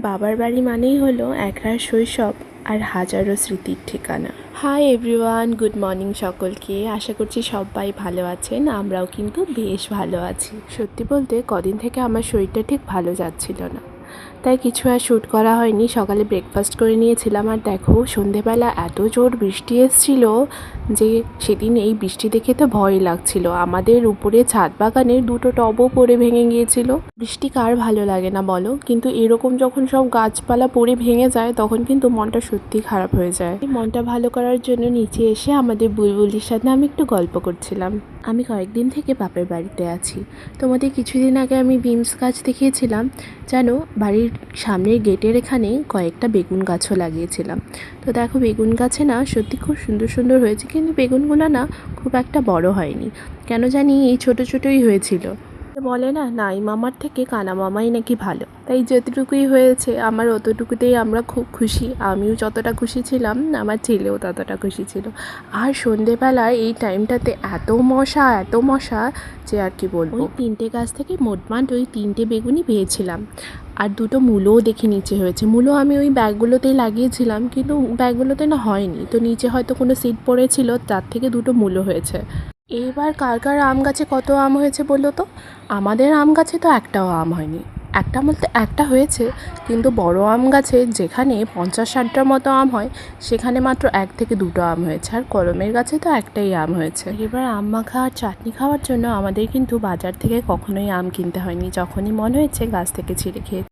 বাবার বাড়ি মানেই হলো একরাশ শৈশব আর হাজারো স্মৃতির ঠিকানা। হাই এভরিওয়ান, গুড মর্নিং সকলকে। আশা করছি সবাই ভালো আছেন, আমরাও কিন্তু বেশ ভালো আছি। সত্যি বলতে কদিন থেকে আমার শরীরটা ঠিক ভালো যাচ্ছিল না, তাই কিছু আর শ্যুট করা হয়নি। সকালে ব্রেকফাস্ট করে নিয়েছিলাম, আর দেখো সন্ধেবেলা এত জোর বৃষ্টি এসেছিল যে সেদিন এই বৃষ্টি দেখে তো ভয় লাগছিল। আমাদের উপরে ছাদ বাগানের দুটো টবও পড়ে ভেঙে গিয়েছিল। বৃষ্টি কার ভালো লাগে না বলো, কিন্তু এরকম যখন সব গাছপালা পড়ে ভেঙে যায় তখন কিন্তু মনটা সত্যি খারাপ হয়ে যায়। মনটা ভালো করার জন্য নিচে এসে আমাদের বুলবুলির সাথে আমি একটু গল্প করছিলাম। আমি কয়েকদিন থেকে বাপের বাড়িতে আছি। তোমাদের কিছুদিন আগে আমি বিমস গাছ দেখিয়েছিলাম, জানো বাড়ির সামনের গেটের এখানে কয়েকটা বেগুন গাছও লাগিয়েছিলাম। তো দেখো বেগুন গাছে না সত্যি খুব সুন্দর সুন্দর হয়েছে, কিন্তু বেগুনগুলো না খুব একটা বড় হয়নি, কেন জানি এই ছোটো ছোটোই হয়েছিল। বলে না, নাই মামার থেকে কানা মামাই নাকি ভালো, তাই যতটুকুই হয়েছে আমার অতটুকুতেই আমরা খুব খুশি। আমিও যতটা খুশি ছিলাম, আমার ছেলেও ততটা খুশি ছিল। আর সন্ধেবেলায় এই টাইমটাতে এত মশা যে আর কি বলবো। ওই 3টে গাছ থেকে মোটমাট ওই 3টে বেগুনই পেয়েছিলাম, আর দুটো মূলোও দেখি নিচে হয়েছে। মূলো আমি ওই ব্যাগগুলোতেই লাগিয়েছিলাম, কিন্তু ব্যাগগুলোতে না হয়নি, তো নিচে হয়তো কোনো সিড পড়েছিল, তার থেকে দুটো মূলো হয়েছে। এবার কার কার আম গাছে কত আম হয়েছে বললো তো? আমাদের আম গাছে তো একটাও আম হয়নি। একটা বলতে একটা হয়েছে, কিন্তু বড় আম গাছে যেখানে 50-60টার মতো আম হয় সেখানে মাত্র 1 থেকে 2টো আম হয়েছে, আর কলমের গাছে তো একটাই আম হয়েছে। এবার আম মাখা আর চাটনি খাওয়ার জন্য আমাদের কিন্তু বাজার থেকে কখনোই আম কিনতে হয়নি, যখনই মন হয়েছে গাছ থেকে ছিঁড়ে খেয়ে